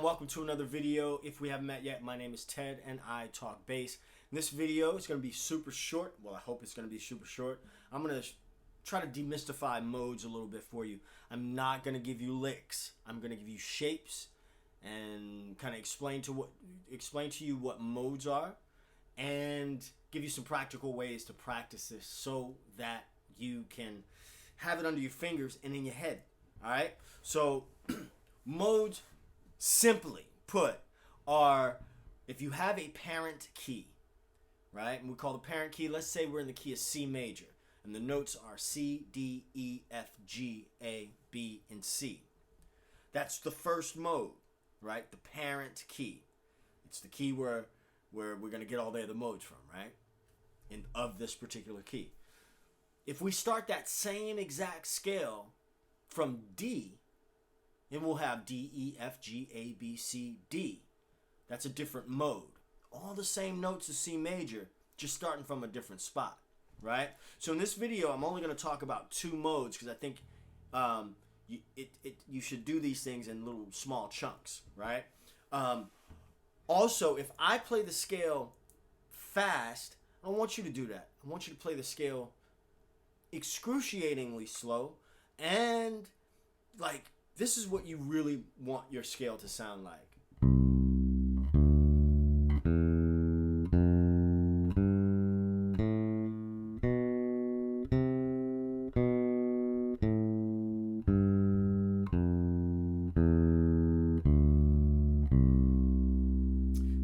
welcome to another video. If we haven't met yet, my name is Ted and I talk bass. In this video, it's going to be super short. Well, I hope it's going to be super short. I'm going to try to demystify modes a little bit for you. I'm not going to give you licks. I'm going to give you shapes and kind of explain to you what modes are and give you some practical ways to practice this so that you can have it under your fingers and in your head. All right? So modes, simply put, are if you have a parent key, right? And we call the parent key, let's say we're in the key of C major, and the notes are C, D, E, F, G, A, B, and C. That's the first mode, right? The parent key. It's the key where we're going to get all the other modes from, right? Of this particular key. If we start that same exact scale from D, and we'll have D, E, F, G, A, B, C, D. That's a different mode. All the same notes as C major, just starting from a different spot, right? So in this video, I'm only going to talk about two modes because I think you should do these things in little small chunks, right? Also, if I play the scale fast, I don't want you to do that. I want you to play the scale excruciatingly slow, and like, this is what you really want your scale to sound like.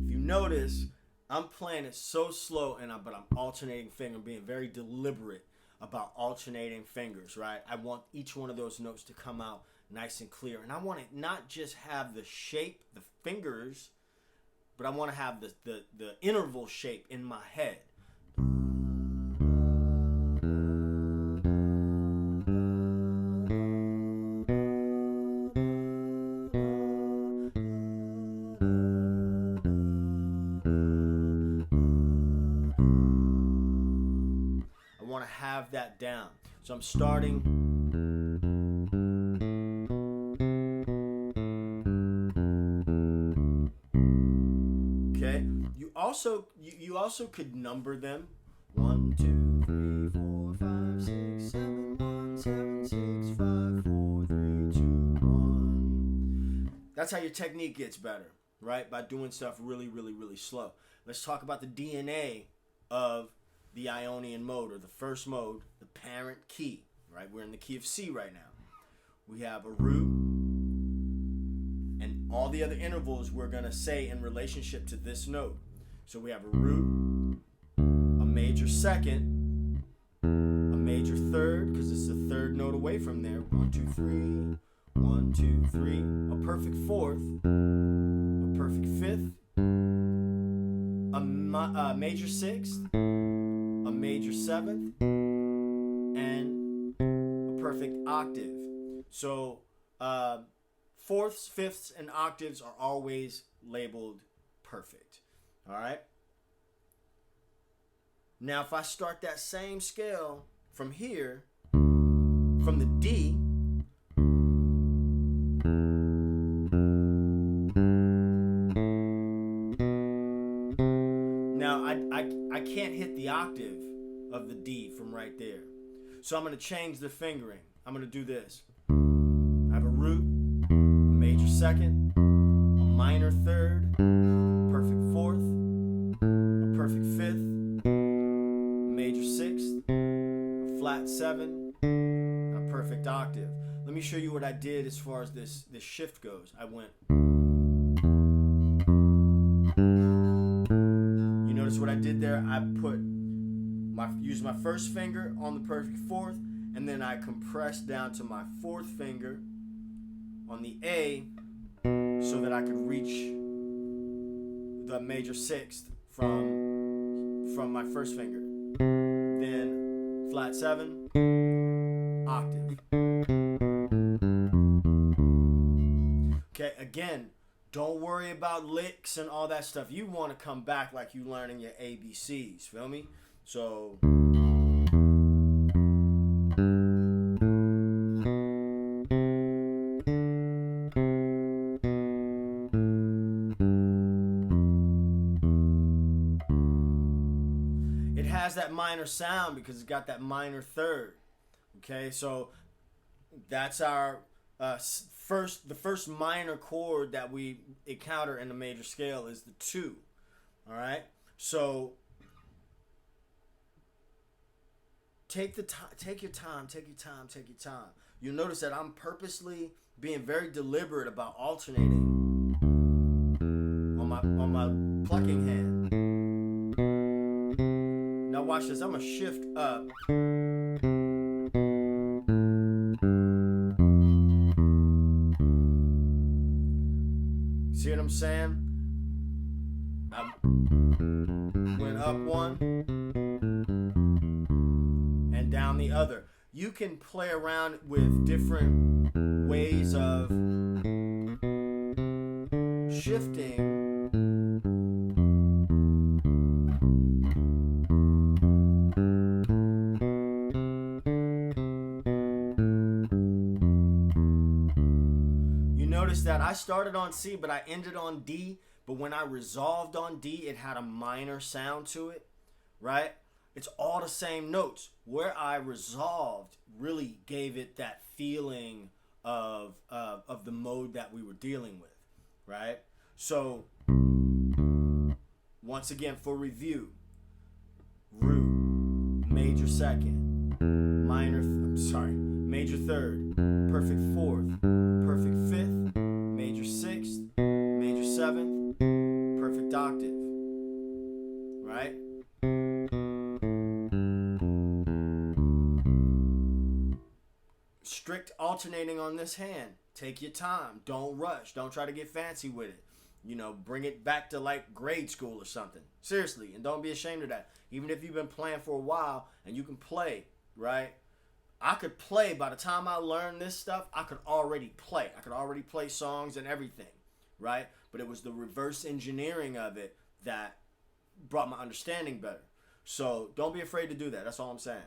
If you notice, I'm playing it so slow, but I'm alternating finger, being very deliberate about alternating fingers, right? I want each one of those notes to come out nice and clear, and I want it not just have the shape, the fingers, but I want to have the interval shape in my head. I want to have that down. So I'm starting. Okay. You also could number them. 1, 2, 3, 4, 5, 6, 7, 1, 7, 6, 5, 4, 3, 2, 1. That's how your technique gets better, right? By doing stuff really, really, really slow. Let's talk about the DNA of the Ionian mode, or the first mode, the parent key, right? We're in the key of C right now. We have a root, and all the other intervals we're going to say in relationship to this note. So we have a root, a major second, a major third, because it's the third note away from there. 1, 2, 3, 1, 2, 3. A perfect fourth, a perfect fifth, a major sixth, a major seventh, and a perfect octave. So fourths, fifths, and octaves are always labeled perfect. All right? Now, if I start that same scale from here, from the D, now I can't hit the octave of the D from right there. So I'm going to change the fingering. I'm going to do this. I have a root, a major second, a minor third, perfect fourth, a perfect fifth, a major sixth, a flat seven, and a perfect octave. Let me show you what I did as far as this shift goes. I went. You notice what I did there? I used my first finger on the perfect fourth, and then I compressed down to my fourth finger on the A so that I could reach the major sixth from my first finger. Then flat seven, octave. Okay, again, don't worry about licks and all that stuff. You want to come back like you learning your ABCs, feel me? So has that minor sound because it's got that minor third. Okay, so that's our the first minor chord that we encounter in the major scale is the 2. All right, so take your time. You'll notice that I'm purposely being very deliberate about alternating on my plucking hand. Now watch this. I'm gonna shift up. See what I'm saying? I went up one and down the other. You can play around with different ways of shifting. You notice that I started on C, but I ended on D. But when I resolved on D, it had a minor sound to it, right? It's all the same notes. Where I resolved really gave it that feeling of the mode that we were dealing with, right? So once again, for review, root, major second, major third, perfect fourth, perfect fifth, major sixth, major seventh, perfect octave, right? Strict alternating on this hand. Take your time. Don't rush. Don't try to get fancy with it. You know, bring it back to like grade school or something. Seriously, and don't be ashamed of that. Even if you've been playing for a while and you can play, right? I could play. By the time I learned this stuff, I could already play. I could already play songs and everything, right? But it was the reverse engineering of it that brought my understanding better. So don't be afraid to do that. That's all I'm saying.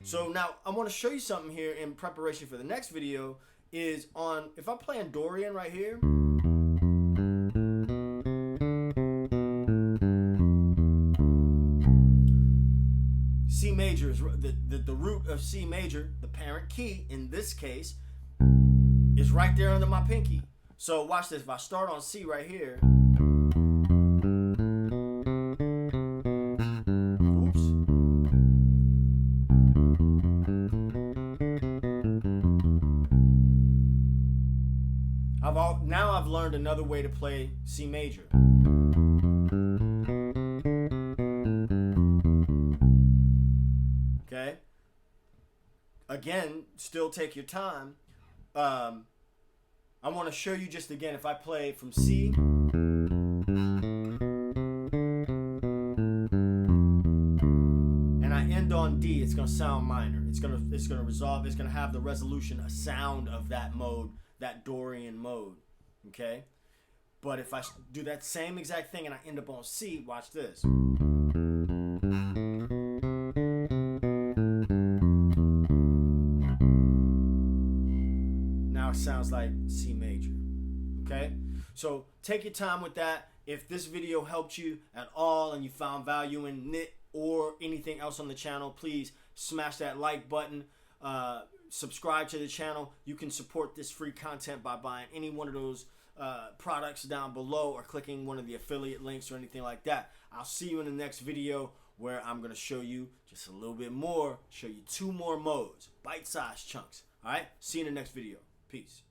So now I want to show you something here in preparation for the next video. Is on, if I'm playing Dorian right here, C major is the root of C major, the parent key in this case, is right there under my pinky. So watch this. If I start on C right here, now I've learned another way to play C major. Okay. Again, still take your time. I want to show you just again, if I play from C and I end on D, it's gonna sound minor. It's gonna resolve. It's gonna have the resolution, a sound of that mode, that Dorian mode. Okay, but if I do that same exact thing and I end up on C, watch this. Now it sounds like C major. Okay, so take your time with that. If this video helped you at all and you found value in it or anything else on the channel, please smash that like button. Subscribe to the channel. You can support this free content by buying any one of those products down below or clicking one of the affiliate links or anything like that. I'll see you in the next video where I'm going to show you just a little bit more, show you 2 more modes, bite-sized chunks. All right, see you in the next video. Peace.